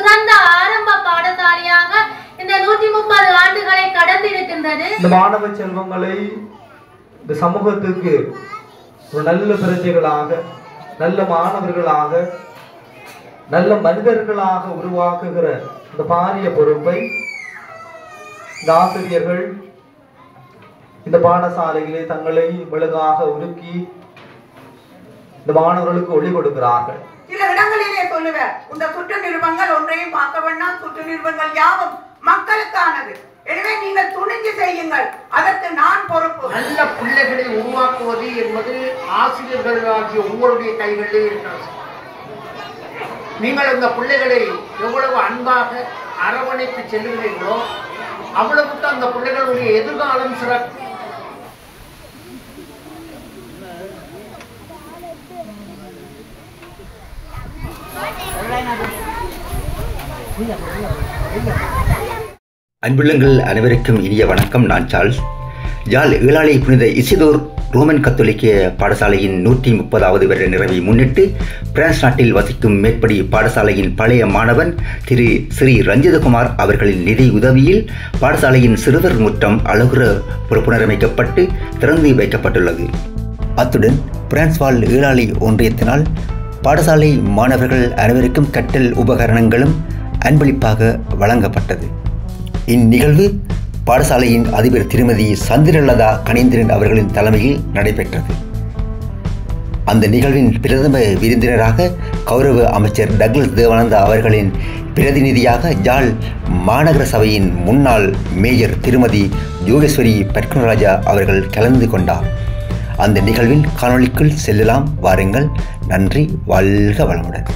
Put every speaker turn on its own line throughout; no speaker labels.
சிறந்த ஆரம்ப பாடசாலையாக இந்த 130 ஆண்டுகளை கடந்திருக்கின்றது.
இந்த மாணவ செல்வங்களை இந்த சமூகத்துக்கு ஒரு நல்ல பிரஜைகளாக, நல்ல மாணவர்களாக, நல்ல மனிதர்களாக உருவாக்குகிற இந்த பாரிய பொறுப்பை இந்த ஆசிரியர்கள் இந்த பாடசாலையிலே தங்களை மெழுகாக உருக்கி இந்த மாணவர்களுக்கு ஒளி கொடுக்கிறார்கள்.
சில இடங்களிலே சொல்லுவேன், இந்த சுற்று நிறுவனங்கள் ஒன்றையும் பார்க்க வேண்டாம், சுற்று நிறுவனங்கள் யாவும் மக்களுக்கானது. எனவே நீங்கள் துணிஞ்சு செய்யுங்கள், அதற்கு நான் பொறுப்பு.
நல்ல பிள்ளைகளை உருவாக்குவது என்பது ஆசிரியர்கள் ஆகிய உங்களுடைய கைகளிலே இருக்கிறது. நீங்கள் இந்த பிள்ளைகளை எவ்வளவு அன்பாக அரவணைத்து செல்லுகிறீர்களோ அவ்வளவுக்கு அந்த பிள்ளைகளுடைய எதிர்காலம் சிறப்பு.
அன்புள்ளங்கள் அனைவருக்கும் இனிய வணக்கம். நான் சார்ல்ஸ். யாழ் ஏழாலை புனித இசிதோர் ரோமன் கத்தோலிக்க பாடசாலையின் 130வது வருட நிறைவை முன்னிட்டு பிரான்ஸ் நாட்டில் வசிக்கும் மேற்படி பாடசாலையின் பழைய மாணவன் திரு ஸ்ரீ ரஞ்சிதகுமார் அவர்களின் நிதி உதவியில் பாடசாலையின் சிறுவர் முற்றம் அழகுற புனரமைக்கப்பட்டு திறந்து வைக்கப்பட்டுள்ளது. அத்துடன் பிரான்ஸ் வாழ் ஏழாலை ஒன்றியத்தினால் பாடசாலை மாணவர்கள் அனைவருக்கும் கற்றல் உபகரணங்களும் அன்பளிப்பாக வழங்கப்பட்டது. இந்நிகழ்வு பாடசாலையின் அதிபர் திருமதி சந்திரலதா கணேந்திரன் அவர்களின் தலைமையில் நடைபெற்றது. அந்த நிகழ்வின் பிரதம விருந்தினராக கௌரவ அமைச்சர் டக்ளஸ் தேவானந்தா அவர்களின் பிரதிநிதியாக யாழ் மாநகர சபையின் முன்னாள் மேயர் திருமதி யோகேஸ்வரி பட்கனராஜா அவர்கள் கலந்து கொண்டார். அந்த நிகழ்வின் காணொளிக்குள் செல்லலாம், வாருங்கள். நன்றி. வாழ்க வளமுடன்.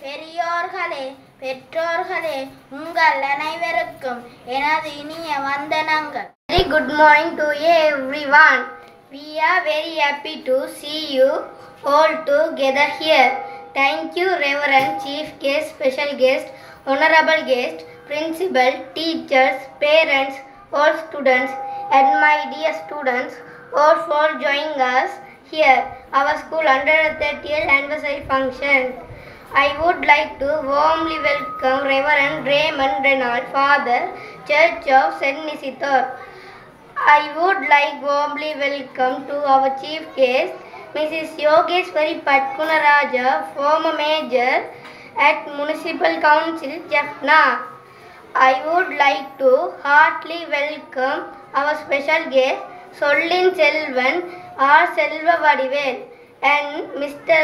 பெரியோர்களே, பெற்றோர்களே, உங்கள் அனைவருக்கும் எனது இனிய வந்தனங்கள். Very good morning to everyone. We are very happy to see you all together here. Thank you, Reverend Chief Guest, Special Guest, Honorable Guest, Principal, teachers, parents, all students, and my dear students, all for joining us here, our school 130th anniversary function. I would like to warmly welcome Reverend Raymond Reynald, Father, Church of St. Isidore. I would like warmly welcome to our chief guest, Mrs. Yogeshwari Patkunaraja, former Major at Municipal Council, Jaffna. I would like to heartily welcome our special guest, Sollin Selvan R. Selva Vadivel, and Mr.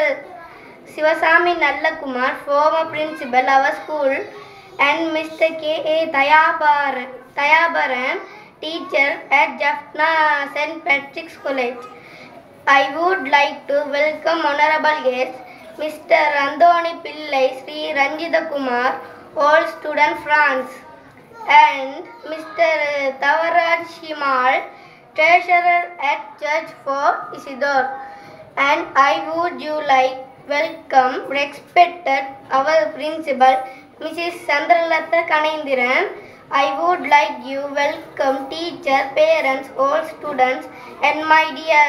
Sivasami Nallakumar, former principal of our school, and Mr. K.A. Tayabaran, teacher at Jaffna St. Patrick's College. I would like to welcome honorable guests, Mr. Andoni Pillai, Sri Ranjita Kumar, all student France, and Mr. Tavaraj Shimal, treasurer at Church for Isidore. And I would you like welcome respected our principal, Mrs. Sandralatha Kanendiran. I would like you welcome teacher, parents, all students, and my dear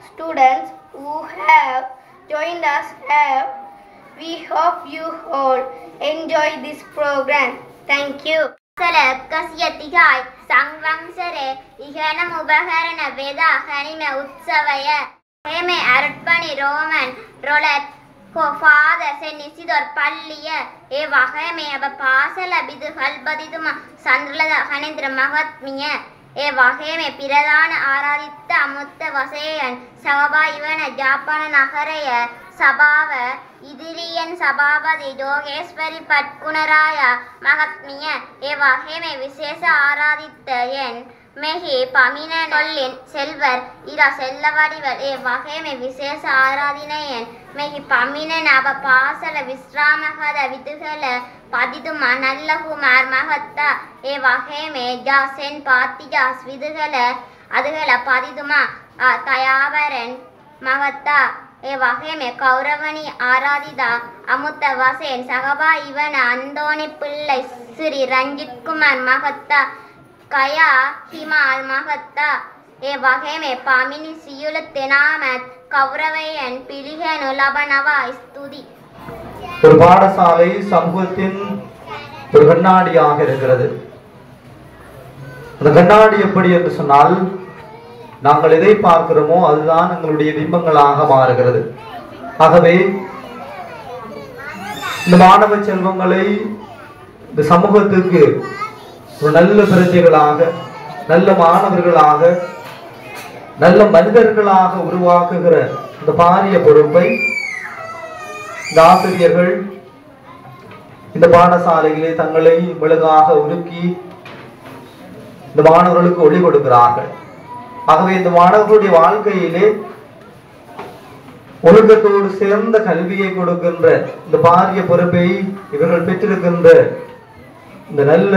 students who have joined us here. We hope you all enjoy this program. Thank you.
කසියතිගායි සංවංසරේ ඉගෙන උපකරණ වේදා හැනිම උත්සවය එමේ අරුත්පණි Roman රොලත් කොෆාද සෙනිසිදොර් පල්ලිය ඒ වහමේ අප පාසල බිදු කල්බදිතුම සඳරලද කණේන්ද්‍ර මහත්මිය ඒ වහමේ පිරදාන ආරාධිත අමුත්ත වශයෙන් සහභාගී වන ජාපාන නගරය සභාව ඉදිරියෙන් සභාපති යෝගේශ්වරි පට්කුණරාය මහත්මිය ඒ වහමේ විශේෂ ආරාධිතයන් මෙහි පමින සොල්ලින් සෙල්වර් ඉර සෙල්ලවඩිවල් ඒ වහමේ විශේෂ ආරාධනයන් මෙහි පමින අප පාසල විශ්‍රාමකද විදුහල පදිතුමා නල්ලකුමාර් මහත්තා ඒ වහමේ ජාසෙන් පාත්තිජාස් විදුහල අදහල පදිතුමා තයාවරන් මහත්තා ඒ වහමේ කෞරවණී ආරාධිතා අමුත්ත වශයෙන් සහභාගී වන අන්දෝනි පිල්ලයි ශ්‍රී රංජිත් කුමාර් මහත්තා කයා හිමාල් මහත්තා ඒ වගේම පාමිනි සියලු දෙනාමත් கௌரவையன் பிலிகனு லபனவா ஸ்துதி.
ஒரு பாடசாலை சமூகத்தின் ஒரு கண்ணாடியாக இருக்கிறது. அந்த கண்ணாடி எப்படி என்று சொன்னால் நாங்கள் எதை பார்க்கிறோமோ அதுதான் எங்களுடைய பிம்பங்களாக மாறுகிறது. ஆகவே இந்த மாணவ செல்வங்களை இந்த சமூகத்துக்கு ஒரு நல்ல பிரஜைகளாக, நல்ல மாணவர்களாக, நல்ல மனிதர்களாக உருவாக்குகிற இந்த பாரிய பொறுப்பை இந்த ஆசிரியர்கள் இந்த பாடசாலையிலே தங்களை மெழுகாக உருக்கி இந்த மாணவர்களுக்கு ஒளி கொடுக்கிறார்கள். ஆகவே இந்த மாணவர்களுடைய வாழ்க்கையிலே ஒழுக்கத்தோடு சேர்ந்த கல்வியை கொடுக்கின்ற இந்த பாரிய பொறுப்பை இவர்கள் பெற்றிருக்கின்ற இந்த நல்ல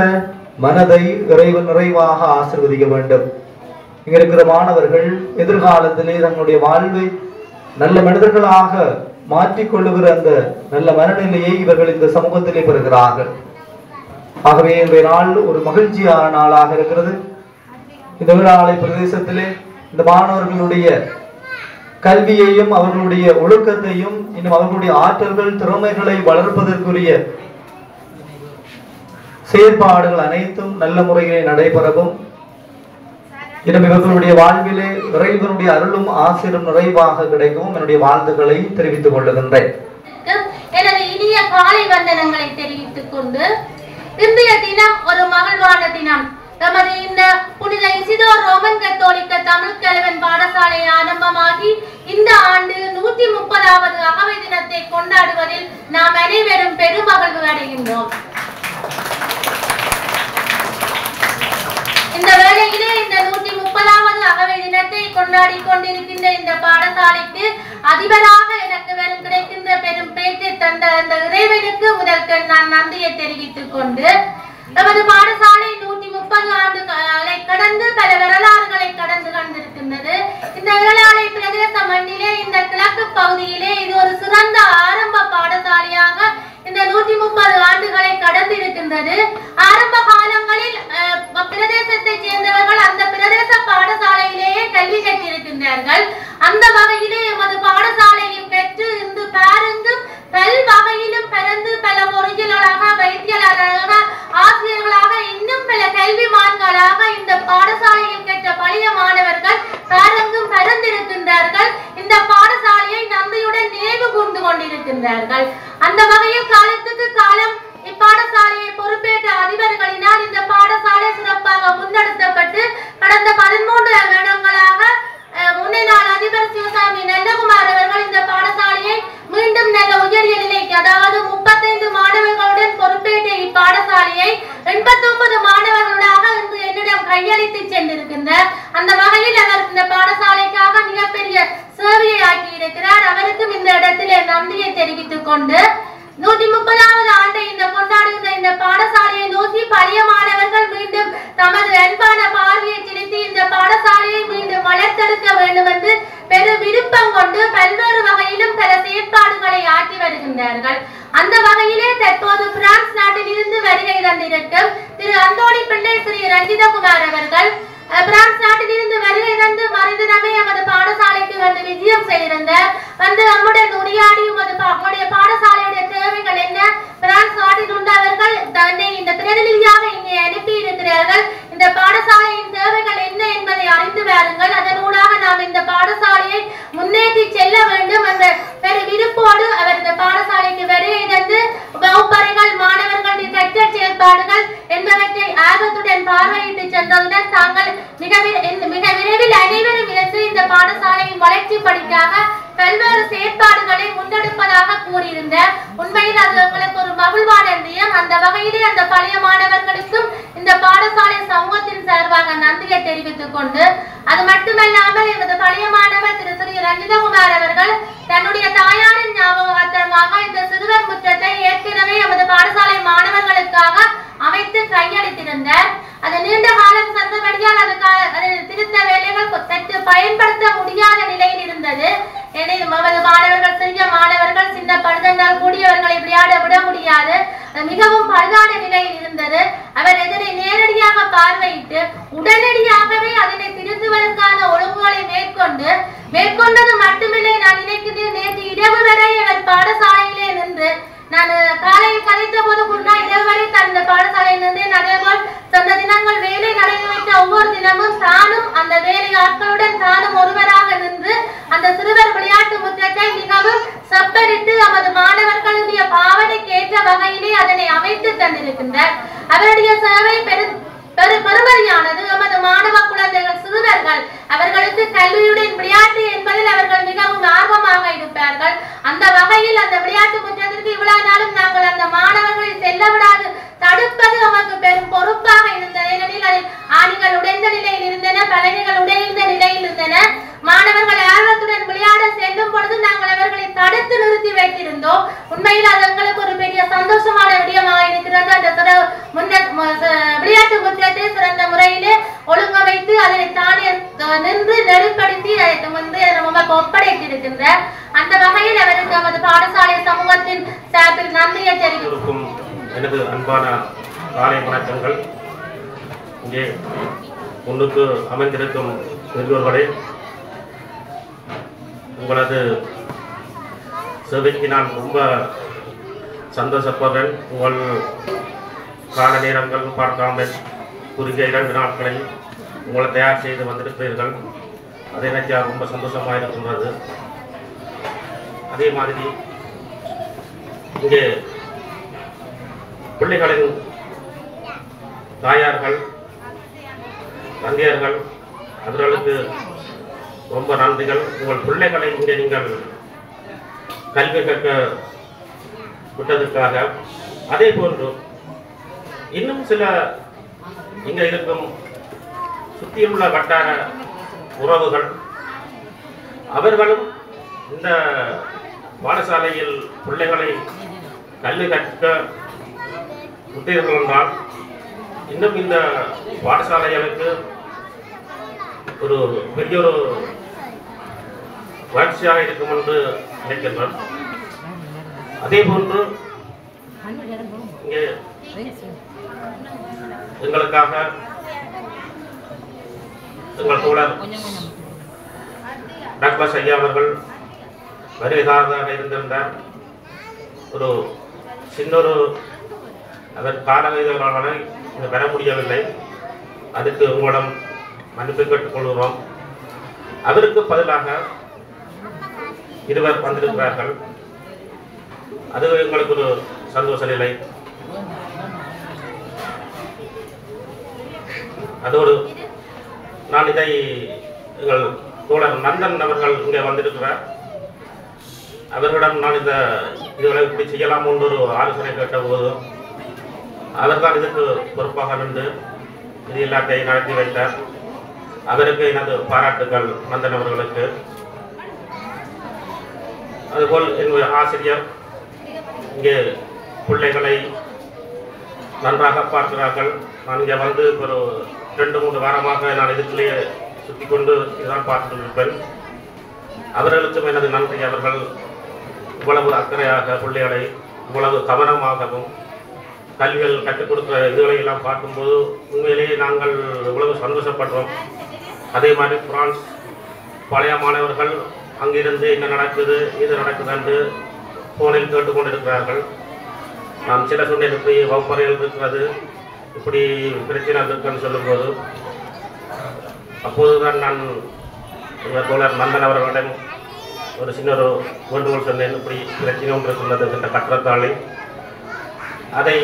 மனதை இறைவன் நிறைவாக ஆசீர்வதிக்க வேண்டும். இங்க இருக்கிற மாணவர்கள் எதிர்காலத்திலே தங்களுடைய வாழ்வை நல்ல மனிதர்களாக மாற்றிக்கொள்ளுகிற அந்த நல்ல மனநிலையை இவர்கள் இந்த சமூகத்திலே பெறுகிறார்கள். ஆகவே இன்றைய நாள் ஒரு மகிழ்ச்சியான நாளாக இருக்கிறது. இந்த விழாலை பிரதேசத்திலே இந்த மாணவர்களுடைய கல்வியையும் அவர்களுடைய ஒழுக்கத்தையும் இன்னும் அவர்களுடைய ஆற்றல்கள் திறமைகளை வளர்ப்பதற்குரிய செயற்பாடுகள் அனைத்தும் நல்ல முறையிலே நடைபெறவும் இன்னும் இவர்களுடைய வாழ்விலே இறைவனுடைய அருளும் ஆசீரும் நிறைவாக கிடைக்கவும் என்னுடைய வாழ்த்துக்களை தெரிவித்துக் கொள்ளுகின்றேன்.
எனது இனிய காலை வந்தனங்களை தெரிவித்துக் கொண்டு இன்றைய தினம் ஒரு மகிழ்வான தினம். நமது இந்த புனித இசிதோர் ரோமன் கத்தோலிக்க தமிழ் கலவன் பாடசாலை ஆரம்பமாகி இந்த ஆண்டு 130வது அகவை தினத்தை கொண்டாடுவதில் நாம் அனைவரும் பெருமகிழ்வு அடைகின்றோம். இந்த வேளையிலே இந்த 130வது அகவை தினத்தை கொண்டாடி கொண்டிருக்கின்ற இந்த பாடசாலைக்கு அதிபராக எனக்கு கிடைக்கின்ற பெரும் பேற்றை தந்த அந்த இறைவனுக்கு நான் நன்றியை தெரிவித்துக் கொண்டு நமது பாடசாலை 130 ஆண்டுகளை கடந்து பல வரலாறுகளை கடந்து கொண்டிருக்கின்றது. இந்த ஏழாலை பிரதேச மண்ணிலே இந்த கிழக்கு பகுதியிலே இது ஒரு சிறந்த ஆரம்ப பாடசாலையாக இந்த 130 ஆண்டுகளை கடந்திருக்கின்றது. ஆரம்ப காலங்களில் பிரதேசத்தை சேர்ந்தவர்கள் அந்த பிரதேச பாடசாலையிலேயே கல்வி கற்றிருக்கின்றார்கள். அந்த வகையிலே எமது பாடசாலையில் பெற்று இன்று பாருங்கும் பல் வகையிலும் பிறந்து பல பொறியியலாளராக, வைத்தியர்களாக, ஆசிரியர்களாக, இன்னும் பல கல்விமான்களாக இந்த பாடசாலையில் கற்ற பழைய மாணவர்கள் பாருங்கும் பறந்திருக்கின்றார்கள். இந்த பாடசாலையை நன்றியுடன் நினைவு கூர்ந்து கொண்டிருக்கின்றார்கள். அந்த வகையில் காலத்துக்கு காலம் இப்பாடசாலையை பொறுப்பேற்ற அதிபர்களினால் இந்த பாடசாலை சிறப்பாக முன்னெடுக்கப்பட்டு கடந்த 13 வருடங்களாக முன்னாள் அதிபர் சிவசாமி நல்லகுமார் அவர்கள் இந்த பாடசாலையை மீண்டும் நல்ல உயரிய நிலைக்கு, அதாவது 35 மாணவர்களுடன் பொறுப்பேற்ற இப்பாடசாலையை 89 மாணவர்களாக இன்று என்னிடம் கையளித்து சென்றிருக்கின்றார். அந்த வகையில் அவர் இந்த பாடசாலைக்காக மிகப்பெரிய சேவையை ஆக்கியிருக்கிறார். அவருக்கும் இந்த இடத்திலே நன்றியை தெரிவித்துக் கொண்டு 130வது ஆண்டை இந்த கொண்டாடுகின்ற இந்த பாடசாலையை நோக்கி பழைய மாணவர்கள் மீண்டும் தமது அன்பான பார்வையை செலுத்தி இந்த பாடசாலையை மீண்டும் வளர்த்தெடுக்க வேண்டும் என்று பெரு விருப்பம் கொண்டு பல்வேறு வகையிலும் பல செயற்பாடுகளை ஆற்றி வருகின்றார்கள். அந்த வகையிலே தற்போது பிரான்ஸ் நாட்டில் இருந்து வருகை தந்திருக்கும் திரு அந்தோணி பிள்ளை ஸ்ரீ ரஞ்சிதகுமார் அவர்கள் பிரான்ஸ் நாட்டில் இருந்து வருகை தந்து மறைந்தனமே எமது பாடசாலைக்கு வந்து விஜயம் செய்திருந்தார். வந்து நம்முடன் உரையாடி உங்களுடைய பாடசாலையுடைய தேவைகள் என்ன, பிரான்ஸ் நாட்டில் உள்ளவர்கள் தன்னை இந்த பிரதிநிதியாக இங்கே அனுப்பி இருக்கிறார்கள், இந்த பாடசாலையின் தேவைகள் என்ன என்பதை அறிந்து வாருங்கள், அதனூடாக நாம் இந்த பாடசாலையை முன்னேற்றி செல்ல வேண்டும் என்ற பெரு விருப்போடு அவர் இந்த பாடசாலைக்கு வருகை தந்து வகுப்பறைகள், மாணவர்களுடைய கற்றல் செயல்பாடுகள் என்பவற்றை ஆர்வத்துடன் பார்வையிட்டு சென்றதுடன் தாங்கள் மிக விரைவில் அனைவரும் இணைந்து இந்த பாடசாலையின் வளர்ச்சி பணிக்காக பல்வேறு செயற்பாடுகளை முன்னெடுப்பதாக கூறியிருந்தார். உண்மையில் அது எங்களுக்கு ஒரு மகிழ்வான விஷயம். அந்த வகையிலே அந்த பழைய மாணவர்களுக்கும் இந்த பாடசாலை சமூகத்தின் சார்பாக நன்றியை தெரிவித்துக் கொண்டு, அது மட்டுமல்லாமல் எமது பழைய மாணவர் திரு ஸ்ரீ ரஞ்சிதகுமார் அவர்கள் தன்னுடைய தாயாரின் ஞாபகார்த்தமாக இந்த சிறுவர் முற்றத்தை ஏற்கனவே எமது பாடசாலை மாணவர்களுக்காக அமைத்து கையளித்திருந்தார். அது நீண்ட காலம் சென்றபடியால் அது திருத்த வேலைகள் சற்று பயன்படுத்த முடியாத நிலையில் இருந்தது. நமது மாணவர்கள், சிறிய மாணவர்கள், சின்ன பழுதனால் கூடியவர்களை விளையாட விட முடியாது, மிகவும் பழுதான நிலையில் இருந்தது. அவர் இதனை நேரடியாக பார்வையிட்டு உடனடியாகவே அதனை திருத்துவதற்கான ஒழுங்குகளை மேற்கொண்டது மட்டுமில்லை, நான் நினைக்கிறேன் நேற்று இரவு வரை அவர் பாடசாலையிலே நின்று, நான் காலையில் கதைத்த போது இரவு வரை தந்த பாடசாலையில் நின்றேன். அதேபோல் சொந்த தினங்கள் வேலை நடைபெற்ற ஒவ்வொரு தினமும் தானும் அந்த வேலை ஆட்களுடன் தானும் ஒருவராக நின்று அந்த சிறுவர் விளையாட்டு முற்றத்தை மிகவும் சப்பரிட்டு நமது மாணவர்களுடைய பாவனைக்கு ஏற்ற வகையிலே அதனை அமைத்து தந்திருக்கின்றார். அவருடைய சேவை பெருமதியானது. நமது மாணவ குழந்தைகள், சிறுவர்கள், அவர்களுக்கு கல்வியுடன் விளையாட்டு என்பதில் அவர்கள் மிகவும் ஆர்வமாக இருப்பார்கள். அந்த வகையில் அந்த விளையாட்டு முற்றத்திற்கு இவ்வளவு நாளும் நாங்கள் அந்த மாணவர்களை செல்ல விடாது தடுப்பது நமக்கு பெரும் பொறுப்பாக இருந்தது. ஏனெனில் அதில் ஆணிகள் உடைந்த நிலையில் இருந்தன, பலகைகள் உடைந்த நிலையில் இருந்தன. மாணவர்கள் ஆர்வத்துடன் விளையாட செல்லும் பொழுது நாங்கள் அவர்களை தடுத்து நிறுத்தி வைத்திருந்தோம். உண்மையில் அது எங்களுக்கு ஒரு பெரிய சந்தோஷமான விடயமாக இருக்கிறது. அந்த விளையாட்டு முற்றத்தை சிறந்த முறையிலே ஒழுங்கமைத்து அதனை தானே நின்று நெருப்படுத்தி நமக்கு ஒப்படைத்திருக்கின்ற அந்த வகையில் அவருக்கு நமது பாடசாலை சமூகத்தின் சார்பில் நன்றியை தெரிவிக்கும்
எனது அன்பான காலை வணக்கங்கள். இங்கே முன்னுக்கு அமைந்திருக்கும் பெரியோர்களே, உங்களது சேவைக்கு நான் ரொம்ப சந்தோஷப்படுறேன். உங்கள் கால நேரங்கள் பார்க்காமல் குறுகிய 2 நாட்களை உங்களை தயார் செய்து வந்திருக்கிறீர்கள். அதை நினைச்சா ரொம்ப சந்தோஷமாக இருக்கின்றது. அதே மாதிரி இங்கே பிள்ளைகளின் தாயார்கள், தந்தையர்கள், அவர்களுக்கு ரொம்ப நன்றிகள். உங்கள் பிள்ளைகளை இங்கே நீங்கள் கல்வி கற்க விட்டதற்காக. அதே போன்று இன்னும் சில இங்கே இருக்கும் சுற்றியுள்ள வட்டார உறவுகள், அவர்களும் இந்த பாடசாலையில் பிள்ளைகளை கல்வி கற்க விட்டீர்கள் என்றால் இன்னும் இந்த பாடசாலைகளுக்கு ஒரு பெரிய ஒரு வளர்ச்சியாக இருக்கும் என்று நினைக்கின்றேன். அதே போன்று இங்கே எங்களுக்காக எங்கள் தோழர் டாக்டர் ஐயா அவர்கள் வருகையாக இருந்திருந்தார். ஒரு சின்னொரு அவர் காலவயதான இங்கு பெற முடியவில்லை. அதுக்கு உங்களிடம் மன்னிப்பு கேட்டுக்கொள்கிறோம். அவருக்கு பதிலாக இருவர் வந்திருக்கிறார்கள். அது எங்களுக்கு ஒரு சந்தோஷ நிலை. அதோடு நான் இதை எங்கள் தோழர் நந்தன் அவர்கள் இங்கே வந்திருக்கிறார். அவர்களிடம் நான் இந்த இதுகளை இப்படி செய்யலாம் என்று ஒரு ஆலோசனை கேட்டபோது அவர்தான் இதுக்கு பொறுப்பாக நின்று இது எல்லாத்தையும் நடத்தி வைத்தார். அவருக்கு எனது பாராட்டுகள் நந்தன் அவர்களுக்கு. அதுபோல் என்னுடைய ஆசிரியர் இங்கே பிள்ளைகளை நன்றாக பார்க்கிறார்கள். நான் இங்கே வந்து ஒரு 2-3 வாரமாக நான் இதுக்குள்ளேயே சுற்றி கொண்டு இதுதான் பார்த்துட்டு இருப்பேன். அவர்களுக்கும் எனது நன்றி. அவர்கள் இவ்வளவு அக்கறையாக பிள்ளைகளை இவ்வளவு கவனமாகவும் கல்விகள் கற்றுக் கொடுக்குற இதுகளை எல்லாம் பார்க்கும்போது உண்மையிலேயே நாங்கள் இவ்வளவு சந்தோஷப்படுறோம். அதே மாதிரி பிரான்ஸ் பழைய மாணவர்கள் அங்கிருந்து என்ன நடக்குது இது நடக்குது என்று ஃபோனில் கேட்டுக்கொண்டிருக்கிறார்கள். நாம் சில சூழ்நிலை போய் வகுப்பறைகள் இருக்கிறது இப்படி பிரச்சனை இருக்குன்னு சொல்லும்போது அப்போதுதான் நான் எங்கள் தோழர் நந்தன் அவர்களிடம் ஒரு சின்ன ஒரு வேண்டுகோள் சொன்னேன். இப்படி பிரச்சனை ஒன்று இருக்கிறது இந்த கட்டடத்தாலே அதை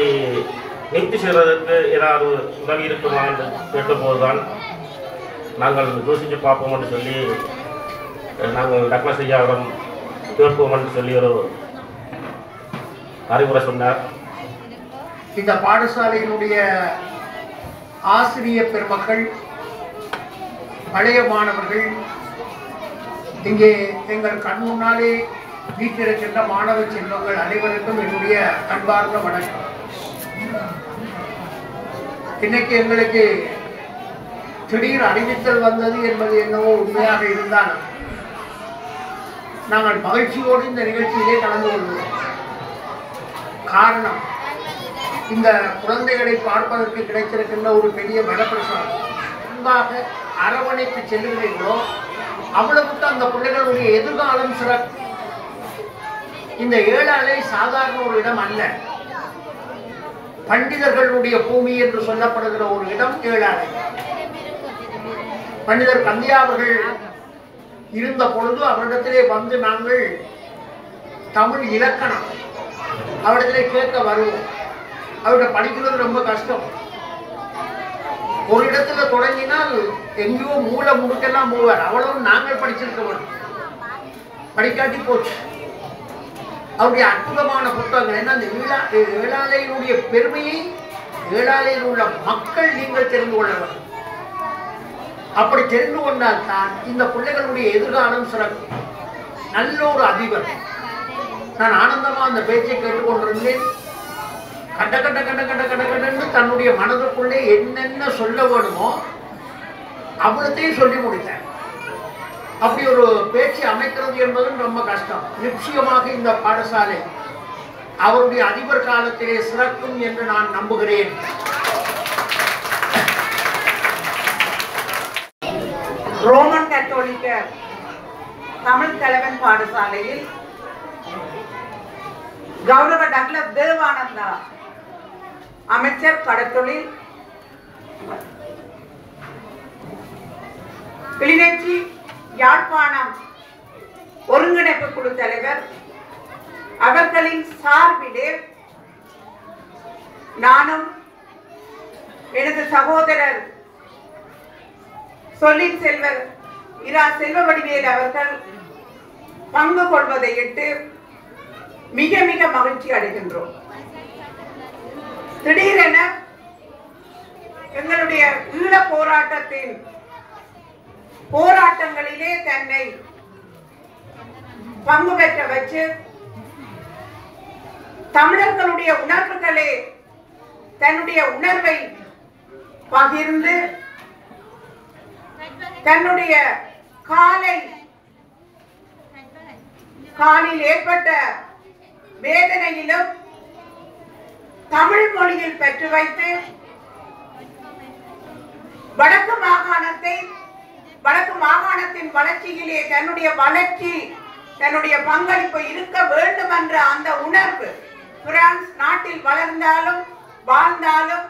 நிறுத்தி செய்வதற்கு ஏதாவது உதவி இருக்குமா என்று கேட்டபோதுதான் நாங்கள் யோசித்து பார்ப்போம் என்று சொல்லி நாங்கள் டாக்டர் ஐயாவிடம் கேட்போம் என்று சொல்லி ஒரு அறிவுரை சொன்னார்.
இந்த பாடசாலையினுடைய ஆசிரிய பெருமக்கள், பழைய மாணவர்கள், இங்கே எங்கள் கண் முன்னாலே வீட்டிருக்கின்ற மாணவ செல்வங்கள் அனைவருக்கும் என்னுடைய அன்பார்ந்த வணக்கம். இன்னைக்கு எங்களுக்கு திடீர் அறிவித்தல் வந்தது என்பது என்னவோ உண்மையாக இருந்தாலும் நாங்கள் மகிழ்ச்சியோடு இந்த நிகழ்ச்சியிலே கலந்து கொள்கிறோம். காரணம், இந்த குழந்தைகளை பார்ப்பதற்கு கிடைத்திருக்கின்ற ஒரு பெரிய வரப்பிரசாதம். அன்பாக அரவணைத்து செல்லுகிறீர்களோ அவ்வளவுக்கு அந்த பிள்ளைகளுடைய எதிர்காலம் சிறப்பு. இந்த ஏழாலை சாதாரண ஒரு இடம் அல்ல. பண்டிதர்களுடைய பூமி என்று சொல்லப்படுகிற ஒரு இடம் ஏழாலை. பண்டிதர் கந்தியா அவர்கள் இருந்த பொழுது அவரிடத்திலே வந்து நாங்கள் தமிழ் இலக்கணம் அவரிடத்திலே கேட்க வருவோம். அவர்கிட்ட படிக்கிறது ரொம்ப கஷ்டம். ஒரு இடத்துல தொடங்கினால் எங்கேயோ மூளை முடுக்கெல்லாம் போவார். அவ்வளவு நாங்கள் படிச்சிருக்க வேண்டும். படிக்காட்டி போச்சு. அவருடைய அற்புதமான புத்தகங்கள் என்ன, அந்த ஏழாலையினுடைய பெருமையை ஏழாலையில் உள்ள மக்கள் நீங்கள் தெரிந்து கொள்ள வேண்டும். அப்படி தெரிந்து கொண்டால் தான் இந்த பிள்ளைகளுடைய எதிர்காலம் சிறக்கும். நல்ல ஒரு அதிபர். நான் ஆனந்தமா அந்த பேச்சை கேட்டுக்கொண்டிருந்தேன். கண்ட கண்ட கண்ட கண்ட கண்ட கண்டு தன்னுடைய மனதுக்குள்ளே என்னென்ன சொல்ல வேணுமோ அவ்வளத்தையும் சொல்லி முடித்தார். அப்படி ஒரு பேச்சு அமைக்கிறது என்பதும் ரொம்ப கஷ்டம். நிச்சயமாக இந்த பாடசாலை அவருடைய அதிபர் காலத்திலே சிறக்கும் என்று நான் நம்புகிறேன்.
ரோமன் கத்தோலிக்க தமிழ் கலவன் பாடசாலையில் கௌரவ டாக்டர் தேவானந்தா அமைச்சர் கடத்தொழில், கிளிநொச்சி யாழ்ப்பாணம் ஒருங்கிணைப்பு குழு தலைவர் அவர்களின் சார்பிலே நானும் எனது சகோதரர் சொல்லின் செல்வர் இரா செல்வவடிவேல் அவர்கள் பங்கு கொள்வதையிட்டு மிக மிக மகிழ்ச்சி அடைகின்றோம். திடீரென எங்களுடைய ஈழ போராட்டத்தின் போராட்டங்களிலே தன்னை பங்கு பெற்ற வச்சு தமிழர்களுடைய உணர்வுகளை தன்னுடைய உணர்வை பகிர்ந்து தன்னுடைய காலில் ஏற்பட்ட வேதனையிலும் தமிழ் மொழியில் பெற்று வைத்து வடக்கு மாகாணத்தின் வளர்ச்சியிலே தன்னுடைய பங்களிப்பு இருக்க வேண்டும் என்ற அந்த உணர்வு பிரான்ஸ் நாட்டில் வளர்ந்தாலும் வாழ்ந்தாலும்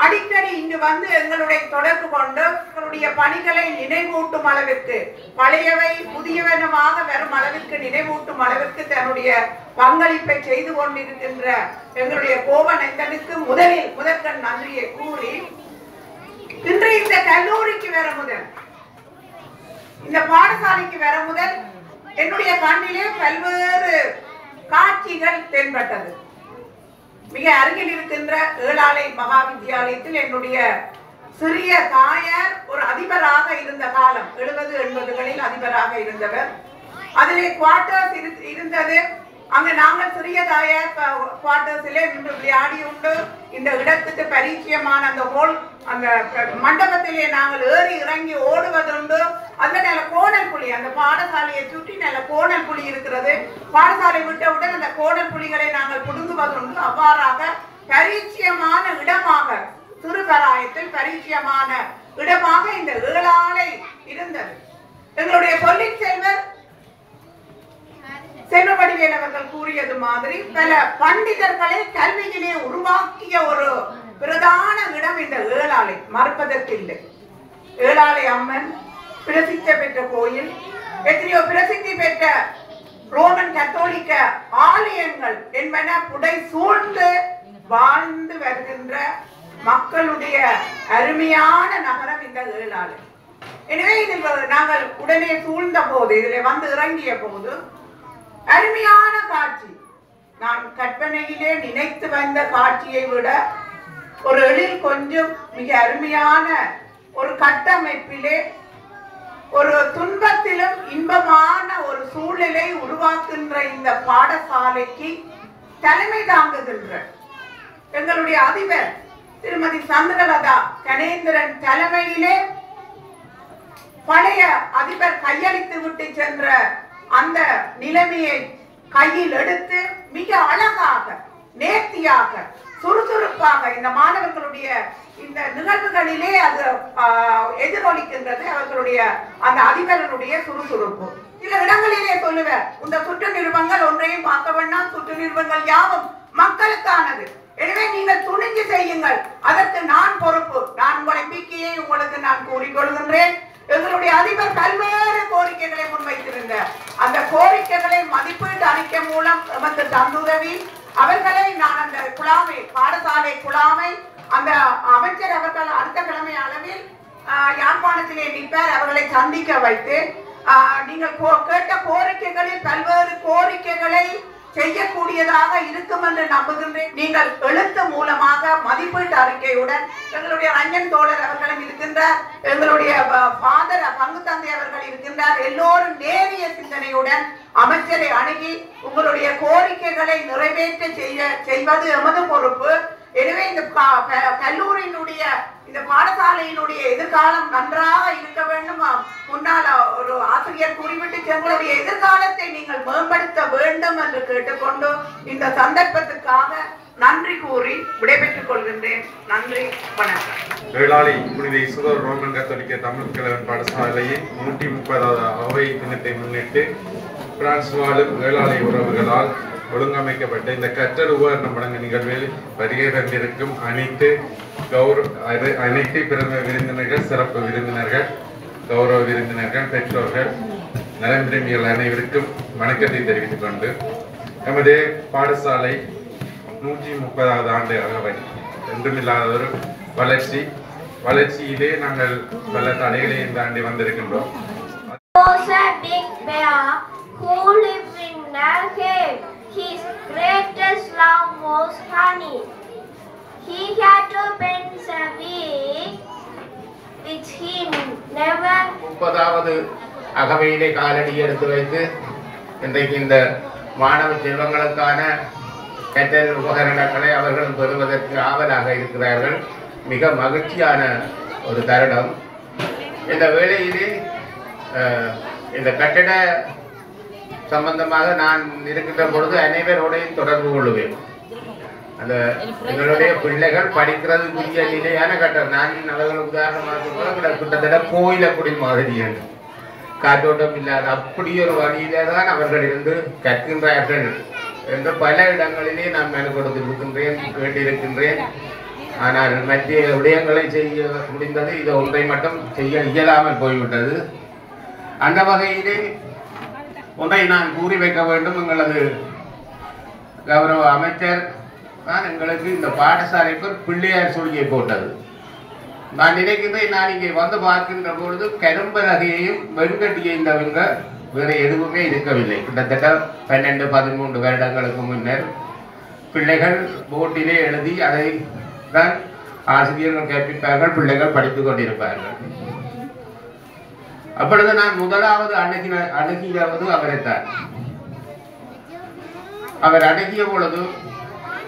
அடிக்கடி இங்கு வந்து எங்களுடைய தொடர்பு கொண்டு எங்களுடைய பணிகளை நினைவூட்டும் அளவிற்கு பழையவை புதியவனமாக வரும் அளவிற்கு நினைவூட்டும் அளவிற்கு தன்னுடைய பங்களிப்பை செய்து கொண்டிருக்கின்ற எங்களுடைய கோவநந்தனுக்கு முதற்கண் நன்றியை கூறி இன்று இந்த கல்லூரிக்கு வர முதல் இந்த பாடசாலைக்கு வர முதல் என்னுடைய கண்ணிலே பல்வேறு காட்சிகள் தென்பட்டது. மிக அருகில் இருக்கின்ற ஏழாலை மகா வித்தியாலயத்தில் என்னுடைய சிறிய தாயார் ஒரு அதிபராக இருந்த காலம் 70-80களில் அதிபராக இருந்தவர். அதிலே குவார்டர்ஸ் இருந்தது. அங்கு நாங்கள் சிறிய தாயார் குவார்டர்ஸிலே நின்று விளையாடி உண்டு. இந்த இடத்துக்கு பரிச்சயமான அந்த மண்டபத்திலே நாங்கள் ஏறி இறங்கி ஓடுவதுண்டு. அந்த நல்ல கோணல் புலி, அந்த பாடசாலையை சுற்றி நல்ல கோணல் புலி இருக்கிறது. பாடசாலை விட்டவுடன் அந்த கோணல் புலிகளை நாங்கள் புடுங்குவதுண்டு. அவ்வாறாக பரிச்சயமான இடமாக திருப்பராயத்தில் பரிச்சயமான இடமாக இந்த ஏழாலை இருந்தது. எங்களுடைய சொல்லிச் செல்வவடிவேல் அவர்கள் கூறியது மாதிரி பல பண்டிதர்களை கல்வியிலே உருவாக்கிய ஒரு பிரதான இடம் இந்த ஏழாலை, மறுப்பதற்கில்லை. ஏழாலை அம்மன் பிரசித்தி பெற்ற கோயில், எத்தனையோ பிரசித்தி பெற்ற ரோமன் கத்தோலிக்க ஆலயங்கள் என்பன புடை சூழ்ந்து வாழ்ந்து வருகின்ற மக்களுடைய அருமையான நகரம் இந்த ஏழாலை. எனவே இதில் நாங்கள் உடனே சூழ்ந்த போது, இதில் வந்து இறங்கிய போது அருமையான காட்சி, நான் கற்பனையிலே நினைத்து வந்த காட்சியை விட ஒரு எழில் கொஞ்சம் மிக அருமையான ஒரு கட்டமைப்பிலே ஒரு துன்பத்திலும் இன்பமான ஒரு சூழ்நிலை உருவாக்குகின்ற இந்த பாடசாலைக்கு தலைமை தாங்குகின்ற எங்களுடைய அதிபர் திருமதி சந்திரலதா கணேந்திரன் தலைமையிலே பழைய அதிபர் கையளித்து விட்டு சென்ற அந்த நிலைமையை கையில் எடுத்து மிக அழகாக, நேர்த்தியாக, சுறுசுறுப்பாக இந்த மாணவர்களுடைய இந்த நிகழ்வுகளிலே அது எதிரொலிக்கின்றது. அவர்களுடைய அந்த அதிபரனுடைய சுறுசுறுப்பு. சில இடங்களிலே சொல்லுவேன், இந்த சுற்று நிறுவனங்கள் ஒன்றையும் பார்க்க வேண்டாம், சுற்று நிறுவனங்கள் யாவும் மக்களுக்கானது. எனவே நீங்கள் துணிஞ்சு செய்யுங்கள், அதற்கு நான் பொறுப்பு. நான் உங்களை நம்பிக்கையை உங்களுக்கு நான் கூறிக்கொள்கின்றேன். எங்களுடைய அதிபர் பல்வேறு கோரிக்கைகளை முன்வைத்திருந்தார். அந்த கோரிக்கைகளை மதிப்பீட்டு அறிக்கை மூலம் எமக்கு தந்துதவி அவர்களை நான் அந்த குழாமை, பாடசாலை குழாமை, அந்த அமைச்சர் அவர்கள் அடுத்த கிழமை அளவில் யாழ்ப்பாணத்திலே நிற்பார், அவர்களை சந்திக்க வைத்து நீங்கள் கேட்ட கோரிக்கைகளில் பல்வேறு கோரிக்கைகளை செய்யக்கூடியதாக இருக்கும் என்று நம்புகின்றேன். நீங்கள் எழுத்து மூலமாக மதிப்பீட்டு அறிக்கையுடன் எங்களுடைய ரஞ்சன் தோழர் அவர்களும் இருக்கின்றார், எங்களுடைய ஃபாதர் பங்கு தந்தை அவர்கள் இருக்கின்றார். எல்லோரும் நேரிய சிந்தனையுடன் அமைச்சரை அணுகி உங்களுடைய கோரிக்கைகளை நிறைவேற்ற செய்வது எமது பொறுப்பு. எனவே இந்த கல்லூரியினுடைய இந்த பாடசாலையினுடைய எதிர்காலம் நன்றாக இருக்க வேண்டும். முன்னால் ஒரு ஆசிரியர் குறிப்பிட்டு எங்களுடைய எதிர்காலத்தை நீங்கள் மேம்படுத்த வேண்டும் என்று கேட்டுக்கொண்டு இந்த சந்தர்ப்பத்துக்காக நன்றி கூறி விடைபெற்றுக் கொள்கின்றேன். நன்றி, வணக்கம்.
ஏழாலை புனித இசுதோர் ரோமன் கத்தோலிக்க தமிழ் கலவன் பாடசாலையின் 130வது அவை தினத்தை முன்னிட்டு பிரான்ஸ் வாழும் ஏழாலை உறவுகளால் ஒழுங்கமைக்கப்பட்ட இந்த கற்றல் உபகரணம் வழங்க நிகழ்வில் வருகை தந்திருக்கும் அனைத்து பிறந்த விருந்தினர்கள், சிறப்பு விருந்தினர்கள், கௌரவ விருந்தினர்கள், பெற்றோர்கள், நலம்பிரிமிகள் அனைவருக்கும் வணக்கத்தை தெரிவித்துக் கொண்டு நமது பாடசாலை 130வது ஆண்டு அகவை என்றுமில்லாத ஒரு வளர்ச்சியிலே நாங்கள் பல தடைகளையும் தாண்டி வந்திருக்கின்றோம்.
His greatest love was honey. He had to bend a week which he never.
30வது அகவையிலே காலடி எடுத்து வைத்து இன்றைக்கு இந்த மாணவ செல்வங்களுக்கான கற்றல் உபகரணங்களை அவர்களும் பெறுவதற்கு ஆவலாக இருக்கிறார்கள். மிக மகிழ்ச்சியான ஒரு தருணம். இந்த வேளையிலே இந்த கட்டட சம்பந்தமாக நான் இருக்கின்ற பொழுது அனைவரோடையும் தொடர்பு கொள்ளுவேன். அந்த எங்களுடைய பிள்ளைகள் படிக்கிறதுக்குரிய நிலையான கட்டடம். நான் அவர்களுக்கு உதாரணமாக கிட்டத்தட்ட கோயிலக்குடி மாதிரி என்று காற்றோட்டம் இல்லாத அப்படி ஒரு வழியிலே தான் அவர்கள் இருந்து கற்கின்றார்கள் என்று பல இடங்களிலே நான் மேல் கொடுத்திருக்கின்றேன், கேட்டிருக்கின்றேன். ஆனால் மற்ற விடயங்களை செய்ய முடிந்தது, இதை ஒன்றை மட்டும் செய்ய இயலாமல் போய்விட்டது. அந்த வகையிலே ஒன்றை நான் கூறி வைக்க வேண்டும். எங்களது கௌரவ அமைச்சர் தான் எங்களுக்கு இந்த பாடசாலைக்கு பிள்ளையார் சொல்லியை போட்டது. நான் நினைக்கின்றேன், நான் இங்கே வந்து பார்க்கின்ற பொழுது கரும்பலகையையும் வெண்கட்டியையும் தவிர வேறு எதுவுமே இருக்கவில்லை. கிட்டத்தட்ட 12-13 வருடங்களுக்கு முன்னர் பிள்ளைகள் போட்டிலே எழுதி அதை தான் ஆசிரியர்கள் கற்பிப்பார்கள், பிள்ளைகள் படித்துக் கொண்டிருப்பார்கள். அப்பொழுது நான் முதலாவது அணுகியவது அவரைத்தான். அவர் அணுகிய பொழுது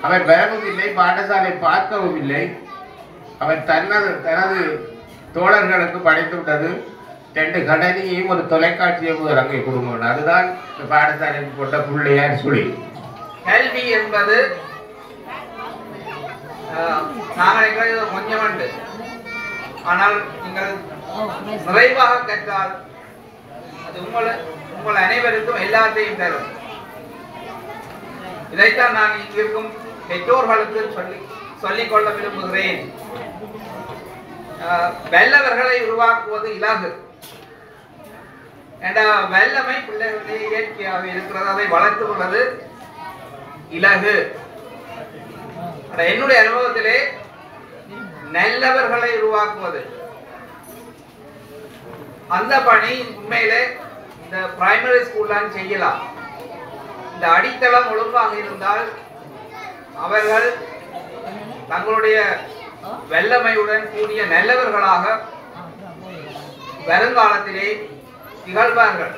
அவர் வரவும் இல்லை, பாடசாலை பார்க்கவும் இல்லை. அவர் தனது தோழர்களுக்கு படைத்து விட்டது 2 கடனையும் ஒரு தொலைக்காட்சியை அங்கே கொடுங்க. அதுதான் பாடசாலைக்கு போட்ட பிள்ளையார் சுழி.
கல்வி என்பது நாங்கள் கொஞ்சம் உண்டு, ஆனால் நீங்கள் நிறைவாக கற்றால் அது உங்கள் அனைவருக்கும் எல்லாத்தையும் தரும். இதைத்தான் நான் இங்கிருக்கும் பெற்றோர்களுக்கு சொல்லிக்கொள்ள விரும்புகிறேன். வல்லவர்களை உருவாக்குவது இலகு. வல்லமை பிள்ளைகளுடைய இயற்கையாக இருக்கிறது, அதை வளர்த்து கொள்வது இலகு. என்னுடைய அனுபவத்திலே நல்லவர்களை உருவாக்குவது அந்த பணி உண்மையிலே இந்த பிரைமரி ஸ்கூல்லாம் செய்யலாம். இந்த அடித்தளம் ஒழுங்காக இருந்தால் அவர்கள் தங்களுடைய வல்லமையுடன் கூடிய நல்லவர்களாக வருங்காலத்திலே திகழ்வார்கள்.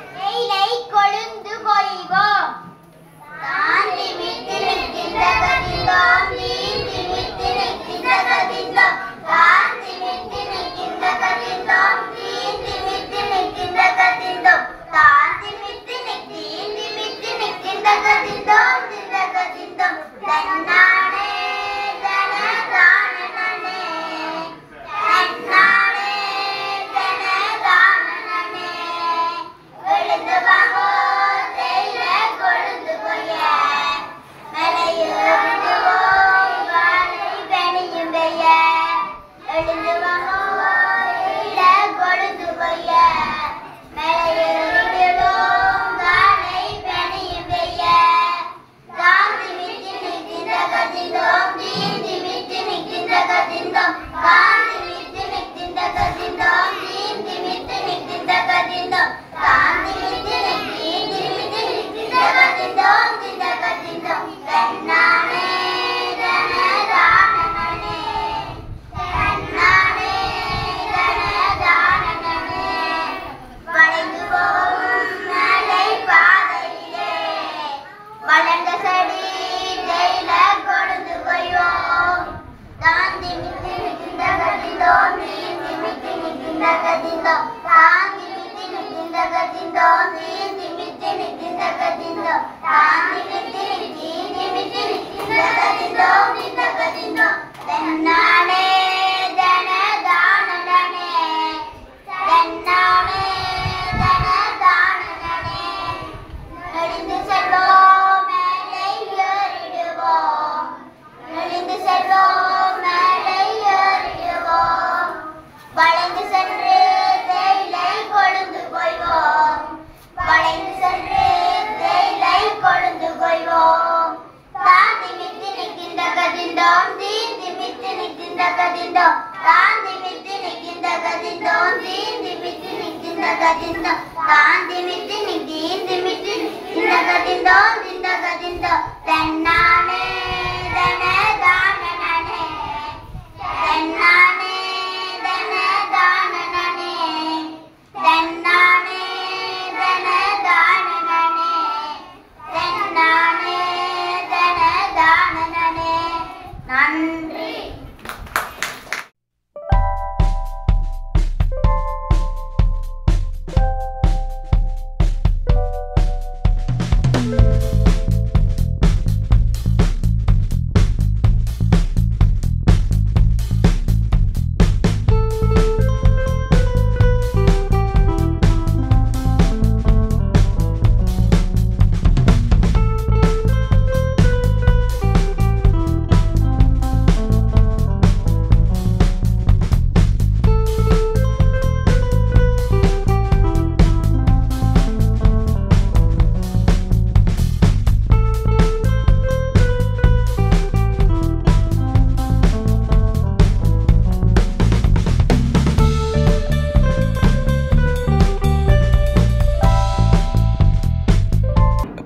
Da
நன்றி.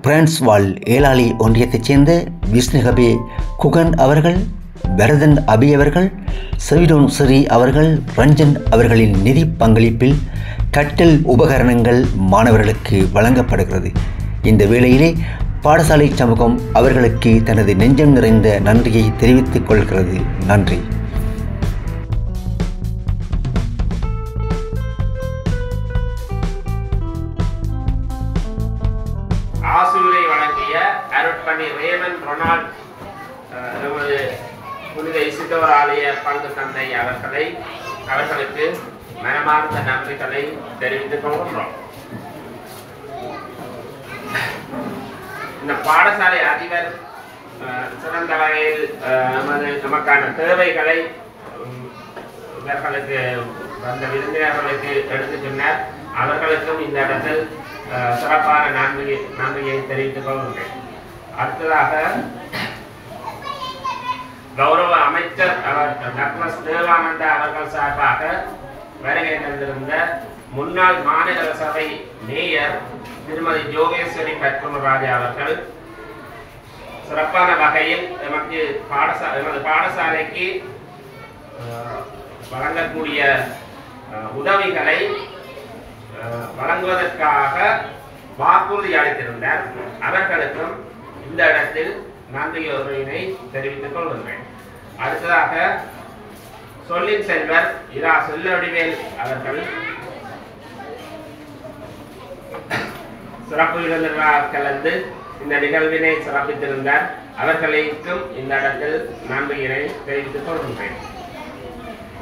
பிரான்ஸ் வாழ் ஏலாளி ஒன்றியத்தைச் சேர்ந்த விஷ்ணுகபே குகன் அவர்கள், பரதன் அபி அவர்கள், செவிடோன் சிறி அவர்கள், ரஞ்சன் அவர்களின் நிதி பங்களிப்பில் கற்றல் உபகரணங்கள் மாணவர்களுக்கு வழங்கப்படுகிறது. இந்த வேளையிலே பாடசாலை சமூகம் அவர்களுக்கு தனது நெஞ்சம் நிறைந்த நன்றியை தெரிவித்துக் கொள்கிறது. நன்றி.
ஆசூரை வழங்கிய அருட்பணி ரேமன் ரொனால்ட் நமது புனித இசிதோர் ஆலய பங்கு தந்தை அவர்களுக்கு மனமார்ந்த நன்றிகளை தெரிவித்துக் கொள்கின்றோம். இந்த பாடசாலை அதிபர் சிறந்த வகையில் நமக்கான தேவைகளை இவர்களுக்கு வந்த விருந்தினர்களுக்கு எடுத்துச் சொன்னார். அவர்களுக்கும் இந்த இடத்தில் சிறப்பான நன்றியை தெரிவித்துக் கொள்கின்றேன். அடுத்ததாக கௌரவ அமைச்சர் டாக்டர் தேவானந்தா அவர்கள் சார்பாக வருகை தந்திருந்த முன்னாள் மாநில சபை மேயர் திருமதி ஜோகேஸ்வரி பத்மராஜா அவர்கள் சிறப்பான வகையில் எமது பாடசாலைக்கு வழங்கக்கூடிய உதவிகளை வழங்குவதற்காக வாக்குறுதி அளித்திருந்தார். அவர்களுக்கும் இந்த இடத்தில் நன்றியுரையினை தெரிவித்துக் கொள்கின்றேன். அடுத்ததாக சொல்லின் செல்வர் இரா சொல்லடிவேல் அவர்கள் சிறப்பு விருந்தினராக கலந்து இந்த நிகழ்வினை சிறப்பித்திருந்தார். அவர்களுக்கும் இந்த இடத்தில் நன்றியினை தெரிவித்துக் கொள்கின்றேன்.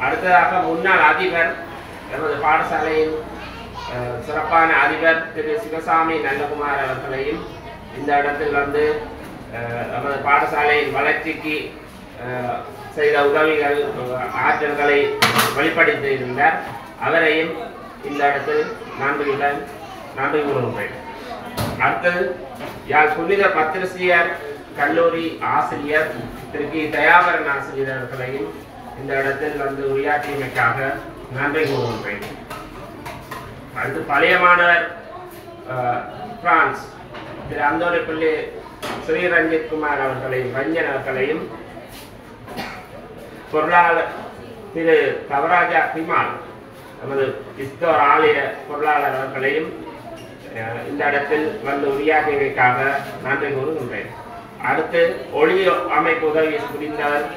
அடுத்ததாக முன்னாள் அதிபர் நமது பாடசாலையின் சிறப்பான அதிபர் திரு சிவசாமி நல்லகுமார் அவர்களையும் இந்த இடத்தில் வந்து நமது பாடசாலையின் வளர்ச்சிக்கு செய்த உதவிகள் ஆற்றல்களை வெளிப்படுத்தி இருந்தார். அவரையும் இந்த இடத்தில் நன்றி கூறுகின்றேன். அடுத்தது யாழ் புனித பத்திரிசியர் கல்லூரி ஆசிரியர் திரு கி தயாபரன் ஆசிரியர் அவர்களையும் இந்த இடத்தில் வந்து உரையாற்றியமைக்காக நன்றி கூறுகின்றேன். அடுத்து பழைய மாணவர் பிரான்ஸ் திரு அந்தோனிப்பள்ளி ஸ்ரீ ரஞ்சித் குமார் அவர்களையும் ரஞ்சன் அவர்களையும் பொருளாளர் திரு கவராஜா பிமால் நமது கிறிஸ்தவர் ஆலய பொருளாளர் அவர்களையும் இந்த இடத்தில் வந்து உரையாற்றியமைக்காக நன்றி கூறுகின்றேன். அடுத்து ஒளி அமைப்பு உதவி புரிந்தவர்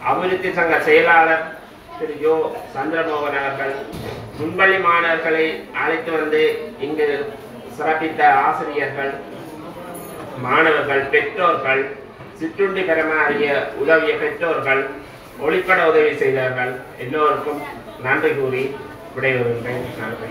அபிவிருத்தி சங்க செயலாளர் திரு யோ சந்திரமோகன் அவர்கள், முன்பள்ளி மாணவர்களை அழைத்து வந்து இங்கு சிறப்பித்த ஆசிரியர்கள், மாணவர்கள், பெற்றோர்கள், சிற்றுண்டி பரிமாறிய உதவிய பெற்றோர்கள், ஒளிப்பட உதவி செய்தவர்கள் எல்லோருக்கும் நன்றி கூறி விடைபெறுகின்றேன். நன்றி.